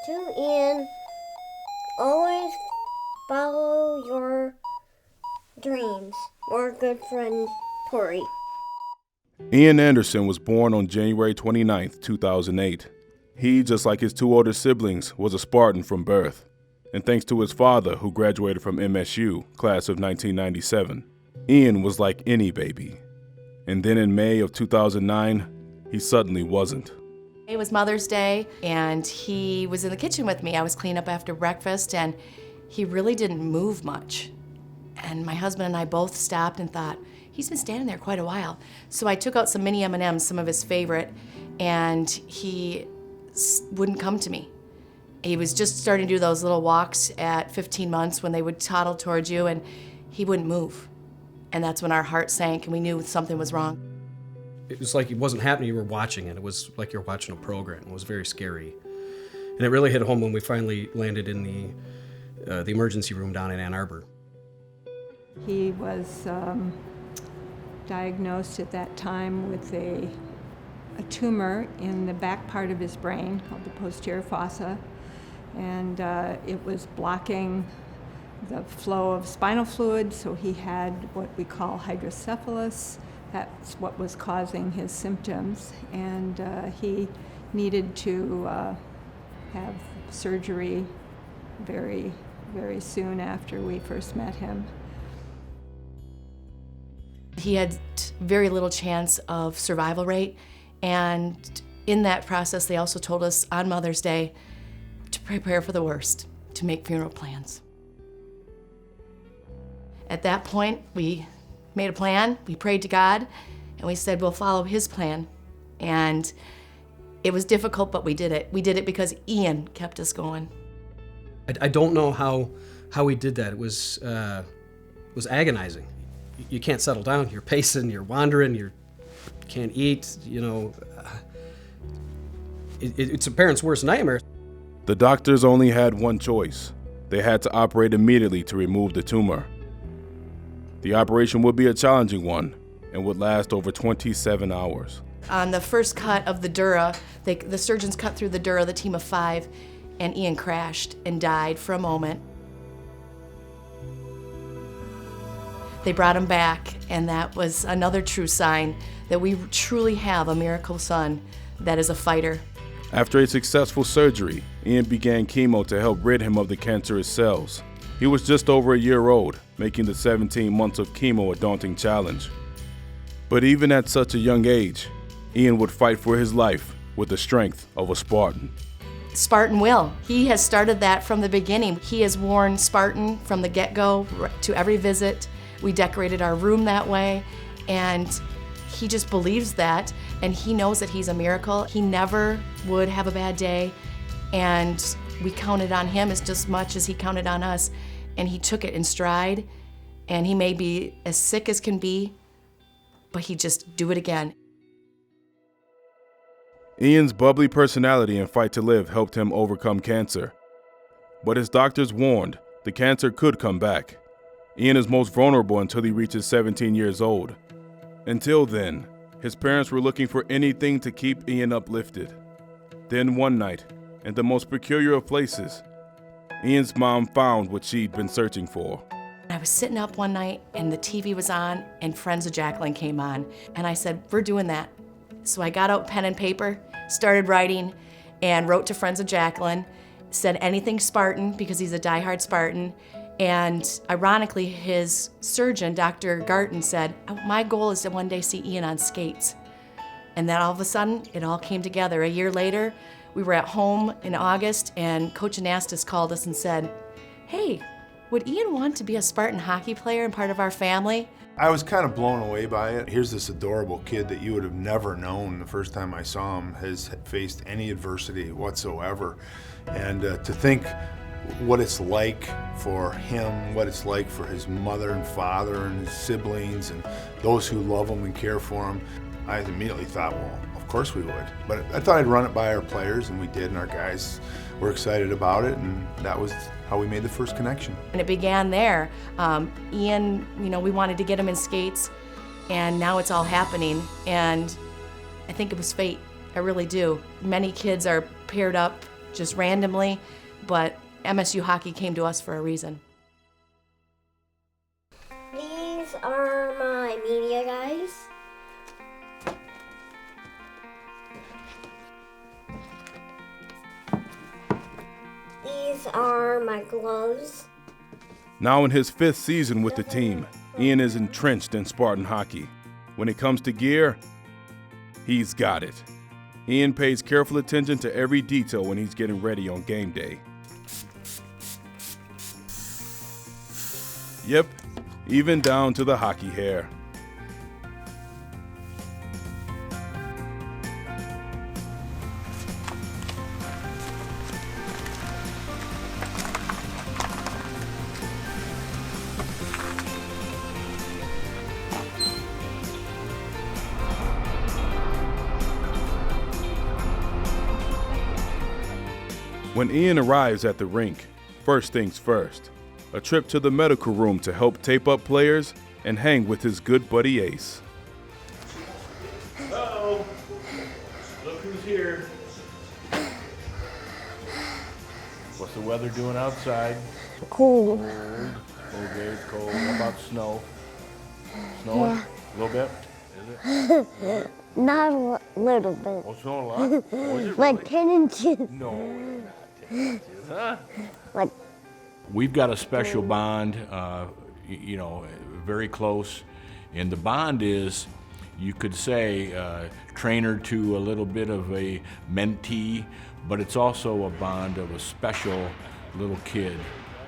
To Ian, always follow your dreams. Or good friend, Tori. Ian Anderson was born on January 29, 2008. He, just like his two older siblings, was a Spartan from birth. And thanks to his father, who graduated from MSU, class of 1997, Ian was like any baby. And then in May of 2009, he suddenly wasn't. It was Mother's Day, and he was in the kitchen with me. I was cleaning up after breakfast, and he really didn't move much. And my husband and I both stopped and thought, he's been standing there quite a while. So I took out some mini M&Ms, some of his favorite, and he wouldn't come to me. He was just starting to do those little walks at 15 months when they would toddle towards you, and he wouldn't move. And that's when our heart sank and we knew something was wrong. It was like it wasn't happening, you were watching it. It was like you were watching a program. It was very scary. And it really hit home when we finally landed in the emergency room down in Ann Arbor. He was diagnosed at that time with a tumor in the back part of his brain called the posterior fossa, and it was blocking the flow of spinal fluid, so he had what we call hydrocephalus. That's what was causing his symptoms, and he needed to have surgery very, very soon after we first met him. He had very little chance of survival rate, and in that process they also told us on Mother's Day to prepare for the worst, to make funeral plans. At that point, we made a plan, we prayed to God, and we said we'll follow his plan. And it was difficult, but we did it. We did it because Ian kept us going. I don't know how we did that. It was agonizing. You can't settle down. You're pacing, you're wandering, you can't eat, you know. It's a parent's worst nightmare. The doctors only had one choice. They had to operate immediately to remove the tumor. The operation would be a challenging one and would last over 27 hours. On the first cut of the dura, the surgeons cut through the dura, the team of 5, and Ian crashed and died for a moment. They brought him back, and that was another true sign that we truly have a miracle son that is a fighter. After a successful surgery, Ian began chemo to help rid him of the cancerous cells. He was just over a year old, making the 17 months of chemo a daunting challenge. But even at such a young age, Ian would fight for his life with the strength of a Spartan. Spartan will. He has started that from the beginning. He has worn Spartan from the get-go to every visit. We decorated our room that way, and he just believes that, and he knows that he's a miracle. He never would have a bad day, and we counted on him as much as he counted on us, and he took it in stride, and he may be as sick as can be, but he just do it again. Ian's bubbly personality and fight to live helped him overcome cancer. But his doctors warned the cancer could come back. Ian is most vulnerable until he reaches 17 years old. Until then, his parents were looking for anything to keep Ian uplifted. Then one night, in the most peculiar of places, Ian's mom found what she'd been searching for. I was sitting up one night and the TV was on and Friends of Jacqueline came on. And I said, we're doing that. So I got out pen and paper, started writing, and wrote to Friends of Jacqueline, said anything Spartan because he's a diehard Spartan. And ironically, his surgeon, Dr. Garten, said, my goal is to one day see Ian on skates. And then all of a sudden, it all came together. A year later, we were at home in August, and Coach Anastas called us and said, hey, would Ian want to be a Spartan hockey player and part of our family? I was kind of blown away by it. Here's this adorable kid that you would have never known the first time I saw him has faced any adversity whatsoever. And to think what it's like for him, what it's like for his mother and father and his siblings and those who love him and care for him, I immediately thought, well, of course we would. But I thought I'd run it by our players, and we did, and our guys were excited about it, and that was how we made the first connection. And it began there. Ian, we wanted to get him in skates, and now it's all happening, and I think it was fate. I really do. Many kids are paired up just randomly, but MSU hockey came to us for a reason. These are my media guys. These are my gloves. Now in his 5th season with the team, Ian is entrenched in Spartan hockey. When it comes to gear, he's got it. Ian pays careful attention to every detail when he's getting ready on game day. Yep, even down to the hockey hair. When Ian arrives at the rink, first things first, a trip to the medical room to help tape up players and hang with his good buddy Ace. Uh-oh, look who's here. What's the weather doing outside? Cool. Cold. Okay, it's cold. How about snow? Snowing? A little bit? Is it? Not a little bit. Oh, snowing a lot? Oh, is it Like really? 10 inches. No, it's not 10 inches, huh? Like, We've got a special bond, very close. And the bond is, you could say, trainer to a little bit of a mentee, but it's also a bond of a special little kid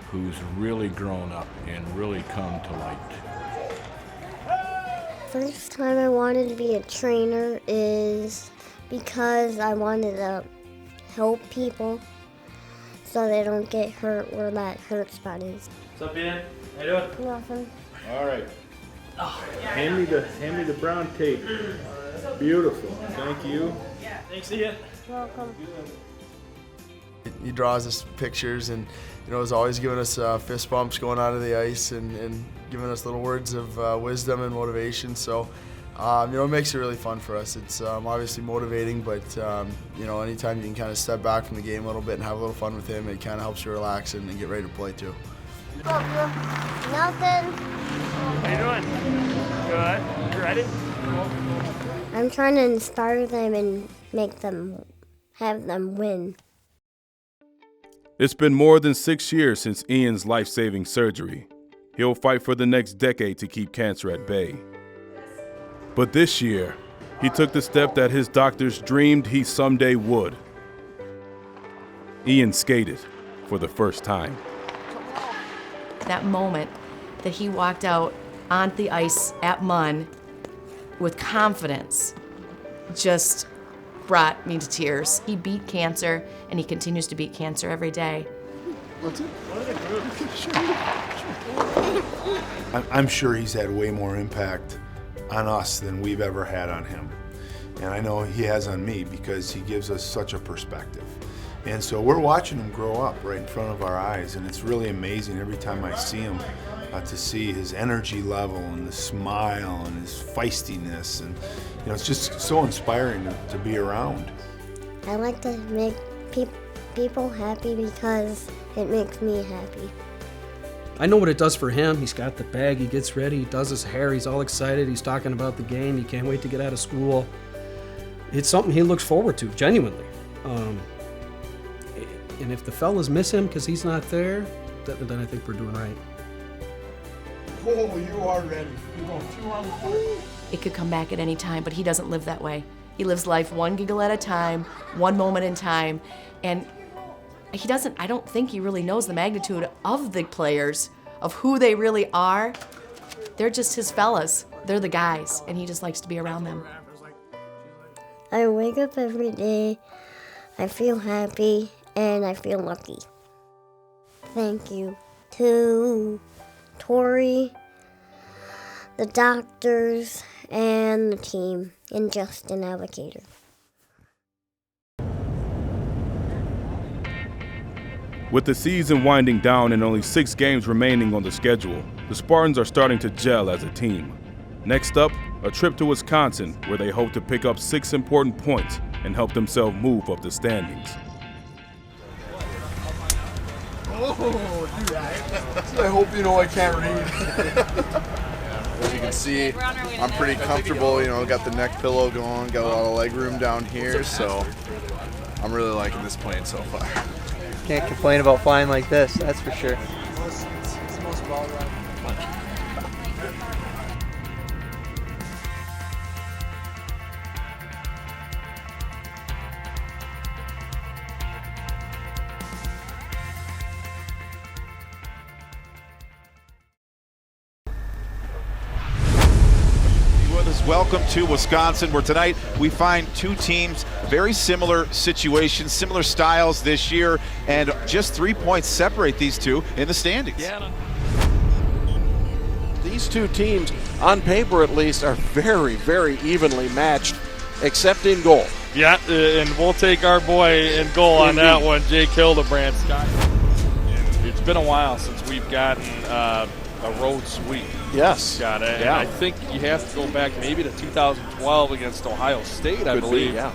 who's really grown up and really come to light. first time I wanted to be a trainer is because I wanted to help people so they don't get hurt where that hurt spot is. What's up, Ian? How you doing? Nothing. All right. Hand me the brown tape. Beautiful. Thank you. Thanks, Ian. Welcome. He draws us pictures and, is always giving us fist bumps going out of the ice and giving us little words of wisdom and motivation. So, it makes it really fun for us. It's obviously motivating, but, anytime you can kind of step back from the game a little bit and have a little fun with him, it kind of helps you relax and get ready to play too. Nothing. How you doing? Good. You ready? I'm trying to inspire them and have them win. It's been more than 6 years since Ian's life-saving surgery. He'll fight for the next decade to keep cancer at bay. But this year, he took the step that his doctors dreamed he someday would. Ian skated for the first time. That moment that he walked out on the ice at Munn with confidence just brought me to tears. He beat cancer, and he continues to beat cancer every day. I'm sure he's had way more impact on us than we've ever had on him. And I know he has on me because he gives us such a perspective. And so we're watching him grow up right in front of our eyes, and it's really amazing every time I see him to see his energy level and the smile and his feistiness, and it's just so inspiring to be around. I like to make people happy because it makes me happy. I know what it does for him. He's got the bag, he gets ready, he does his hair, he's all excited, he's talking about the game, he can't wait to get out of school. It's something he looks forward to, genuinely. And if the fellas miss him because he's not there, then I think we're doing right. Oh, you are ready. You're going 2 on the court. It could come back at any time, but he doesn't live that way. He lives life one giggle at a time, one moment in time, and I don't think he really knows the magnitude of the players, of who they really are. They're just his fellas. They're the guys, and he just likes to be around them. I wake up every day, I feel happy, and I feel lucky. Thank you to Tori, the doctors, and the team, and Justin Allocator. With the season winding down and only 6 games remaining on the schedule, the Spartans are starting to gel as a team. Next up, a trip to Wisconsin, where they hope to pick up 6 important points and help themselves move up the standings. I hope you know I can't read. As you can see, I'm pretty comfortable, you know, got the neck pillow going, got a lot of leg room down here, so I'm really liking this plane so far. Can't complain about flying like this, that's for sure. It's the most well-run. Welcome to Wisconsin, where tonight we find two teams, very similar situations, similar styles this year, and just 3 points separate these two in the standings. Yeah. These two teams, on paper at least, are very, very evenly matched, except in goal. Yeah, and we'll take our boy in goal on that one, Jake Hildebrand. It's been a while since we've gotten a road sweep. Yes. Got it. Yeah. And I think you have to go back maybe to 2012 against Ohio State, I believe. Yeah.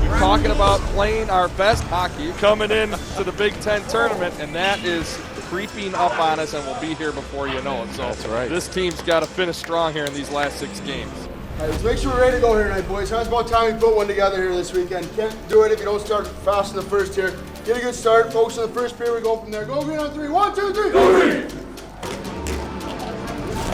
We're talking about playing our best hockey coming in to the Big Ten tournament, and that is creeping up on us, and we'll be here before you know it. So that's right. This team's got to finish strong here in these last 6 games. All right, let's make sure we're ready to go here tonight, boys. It's about time we put one together here this weekend. Can't do it if you don't start fast in the first here. Get a good start, focus on the first period, we go from there. Go green on 3. 1, 2, 3. Go green!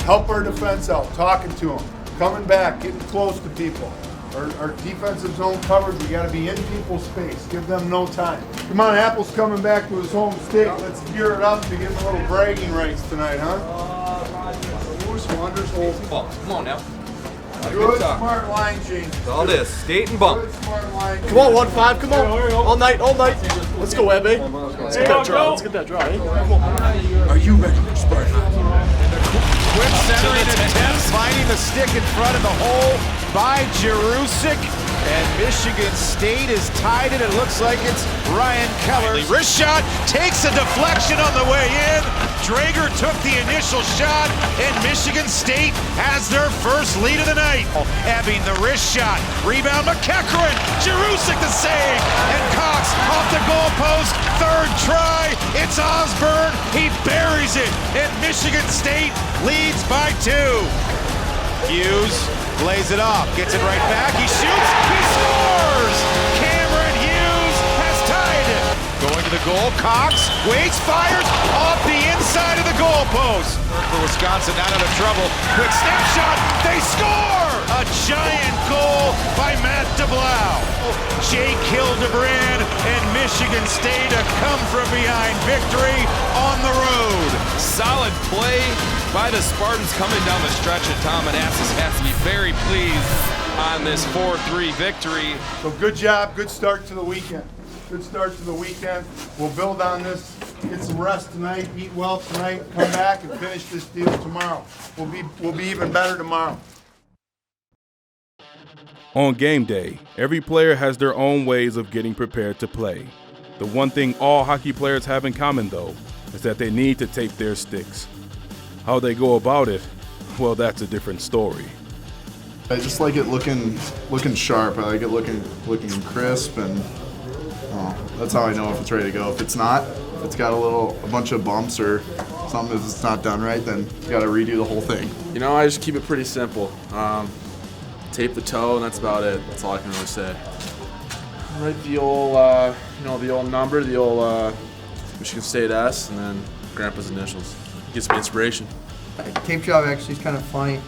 Help our defense out, talking to them, coming back, getting close to people. Our defensive zone coverage, we got to be in people's space, give them no time. Come on, Apple's coming back to his home state. Let's gear it up to give him a little bragging rights tonight, huh? Come on now. Good smart line change. All this, skate and bump. Good smart line Come on, 1-5, come on. All night, all night. Let's go, Ebbe. Let's get that draw, let's get that draw, eh? Are you ready for Spartan Hockey? Quick centering attempt, finding the stick in front of the hole by Jerusik. And Michigan State has tied it. It looks like it's Ryan Keller. Wrist shot takes a deflection on the way in. Drager took the initial shot, and Michigan State has their first lead of the night. Ebbing the wrist shot. Rebound McEachran. Jerusik the save. And Cox off the goalpost. Third try. It's Osborne. He buries it. And Michigan State leads by 2. Hughes lays it off, gets it right back, he shoots, he scores! Cameron Hughes has tied it. Going to the goal, Cox waits, fires off the inside of the goalpost. For Wisconsin, not out of trouble. Quick snapshot, they score! A giant goal by Matt DeBlau. Jake Hildebrand and Michigan State a come from behind victory on the road. Solid play by the Spartans coming down the stretch, and Tom Manassas has to be very pleased on this 4-3 victory. So good job, good start to the weekend. Good start to the weekend. We'll build on this, get some rest tonight, eat well tonight, come back and finish this deal tomorrow. We'll be even better tomorrow. On game day, every player has their own ways of getting prepared to play. The one thing all hockey players have in common, though, is that they need to tape their sticks. How they go about it, well, that's a different story. I just like it looking sharp. I like it looking crisp, and that's how I know if it's ready to go. If it's not, if it's got a bunch of bumps or something, if it's not done right, then you got to redo the whole thing. You know, I just keep it pretty simple. Tape the toe, and that's about it. That's all I can really say. Write the old, the old number, the old Michigan State S, and then Grandpa's initials. Gives me inspiration. Tape job actually is kind of funny.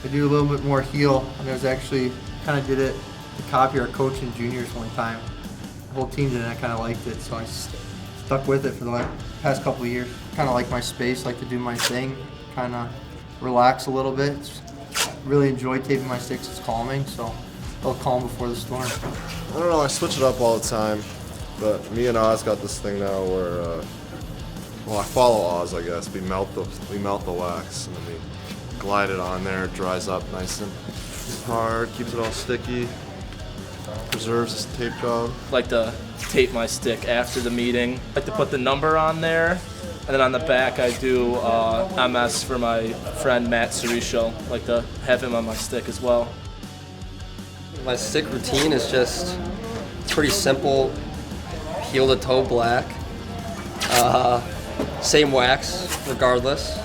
I do a little bit more heel, and I was actually kind of did it to copy our coach in juniors one time. The whole team did it, and I kind of liked it, so I stuck with it for the past couple of years. Kind of like my space, like to do my thing, kind of relax a little bit. Really enjoy taping my sticks. It's calming, so a little calm before the storm. I don't know, I switch it up all the time, but me and Oz got this thing now where, I follow Oz, I guess. We melt the wax, and then we glide it on there. It dries up nice and hard, keeps it all sticky, preserves this tape job. Like to tape my stick after the meeting. Like to put the number on there, and then on the back I do MS for my friend Matt Cerisho. Like to have him on my stick as well. My stick routine is just pretty simple. heel to toe black. Same wax, regardless.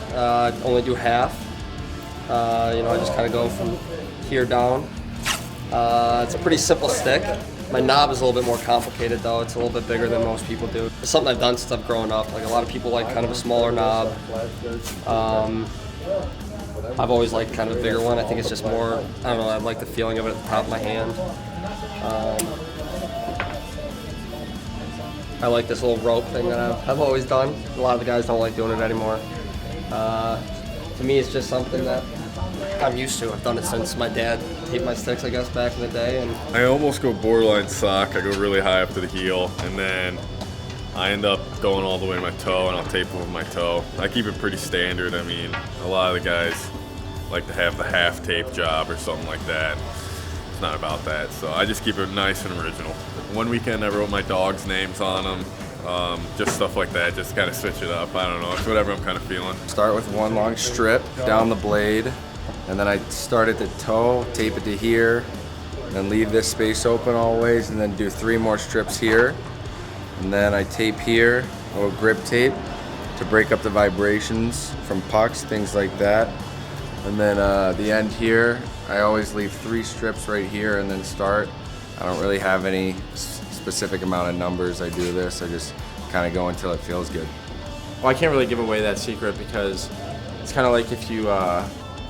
Only do half. I just kind of go from here down. It's a pretty simple stick. My knob is a little bit more complicated though. It's a little bit bigger than most people do. It's something I've done since I've grown up. Like a lot of people like kind of a smaller knob. I've always liked kind of a bigger one. I think it's just more, I don't know, I like the feeling of it at the top of my hand. I like this little rope thing that I've always done. A lot of the guys don't like doing it anymore. To me, it's just something that I'm used to. I've done it since my dad taped my sticks, I guess, back in the day. And I almost go borderline sock. I go really high up to the heel, and then I end up going all the way to my toe, and I'll tape it with my toe. I keep it pretty standard. I mean, a lot of the guys like to have the half tape job or something like that. It's not about that, so I just keep it nice and original. One weekend I wrote my dog's names on them. Just stuff like that, just kind of switch it up. I don't know, it's whatever I'm kind of feeling. Start with one long strip down the blade, and then I start at the toe, tape it to here, and then leave this space open always, and then do 3 more strips here. And then I tape here, a little grip tape to break up the vibrations from pucks, things like that. And then the end here, I always leave 3 strips right here and then start. I don't really have any specific amount of numbers I do this. I just kind of go until it feels good. Well, I can't really give away that secret because it's kind of like if you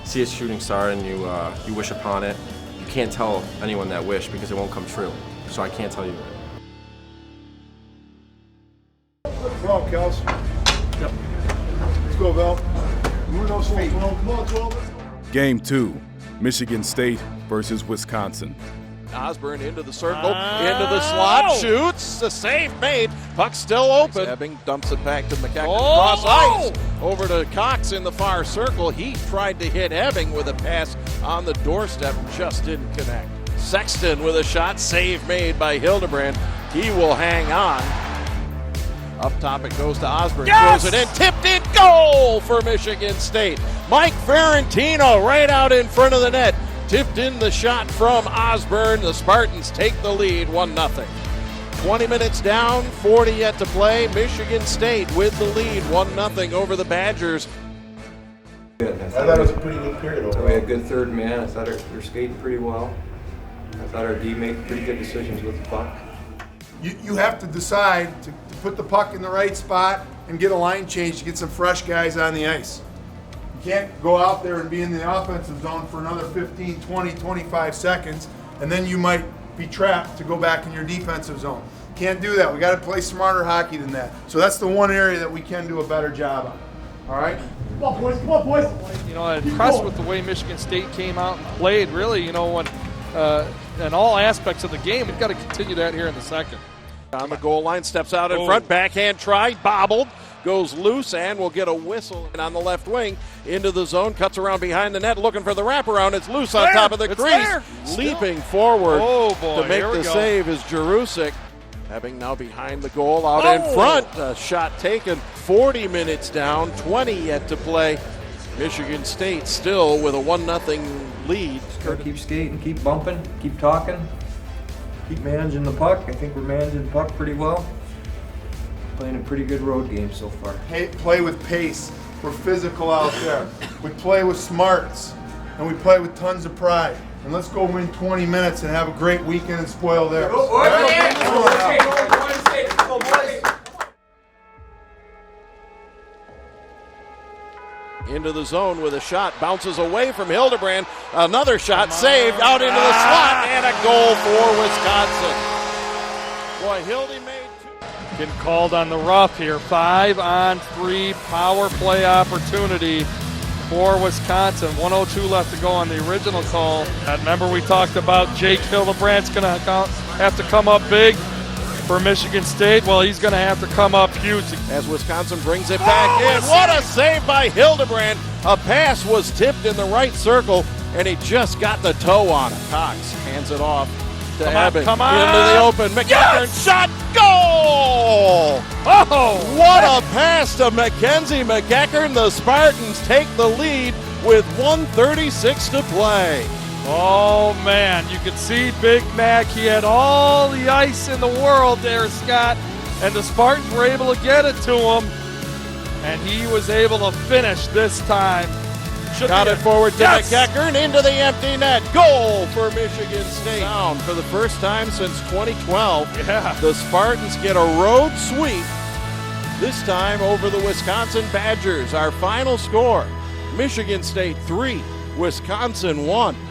see a shooting star and you wish upon it, you can't tell anyone that wish because it won't come true. So I can't tell you. Come on, Kels. Yep. Let's go, Val. Move those feet. Come on, 12. Game 2, Michigan State versus Wisconsin. Osborne into the circle, into the slot, shoots, a save made, puck still open. Ebbing dumps it back to McEachern across ice, over to Cox in the far circle. He tried to hit Ebbing with a pass on the doorstep, just didn't connect. Sexton with a shot, save made by Hildebrand. He will hang on. Up top it goes to Osborne, throws it in, tipped in, goal for Michigan State. Mike Ferrantino right out in front of the net. Tipped in the shot from Osborne. The Spartans take the lead 1-0. 20 minutes down, 40 yet to play. Michigan State with the lead 1-0 over the Badgers. Good. I thought it was a pretty good period overall. We had a good third man. I thought we were skating pretty well. I thought our D made pretty good decisions with the puck. You have to decide to put the puck in the right spot and get a line change to get some fresh guys on the ice. You can't go out there and be in the offensive zone for another 15, 20, 25 seconds, and then you might be trapped to go back in your defensive zone. Can't do that. We got to play smarter hockey than that. So that's the one area that we can do a better job on. All right? Come on, boys. Come on, boys. I'm impressed with the way Michigan State came out and played, really, in all aspects of the game. We've got to continue that here in the second. On the goal line, steps out in front, backhand try, bobbled, goes loose, and will get a whistle. And on the left wing, into the zone, cuts around behind the net, looking for the wraparound. It's loose on top of the crease. Leaping forward to make the save is Jerusik. Ebbing now behind the goal, out in front. A shot taken, 40 minutes down, 20 yet to play. Michigan State still with a 1-0 lead. Gotta keep skating, keep bumping, keep talking. Keep managing the puck. I think we're managing the puck pretty well. Playing a pretty good road game so far. Play with pace. We're physical out there. We play with smarts, and we play with tons of pride. And let's go win 20 minutes and have a great weekend and spoil theirs. Into the zone with a shot, bounces away from Hildebrand. Another shot saved out into the slot, and a goal for Wisconsin. Boy, Hildy made two. Getting called on the rough here. 5-on-3 power play opportunity for Wisconsin. 1:02 left to go on the original call. Remember we talked about Jake Hildebrandt's going to have to come up big for Michigan State. Well, he's going to have to come up huge. As Wisconsin brings it back in. What a save by Hildebrand. A pass was tipped in the right circle, and he just got the toe on it. Cox hands it off to Ebbing. Come on. Into the open. McEachern shot. Goal! Oh! What a pass to Mackenzie McEachern. The Spartans take the lead with 1:36 to play. Oh, man, you could see Big Mac. He had all the ice in the world there, Scott. and the Spartans were able to get it to him, and he was able to finish this time. Got it forward to McEachern and into the empty net. Goal for Michigan State. Down for the first time since 2012. Yeah. The Spartans get a road sweep, this time over the Wisconsin Badgers. Our final score, Michigan State 3, Wisconsin 1.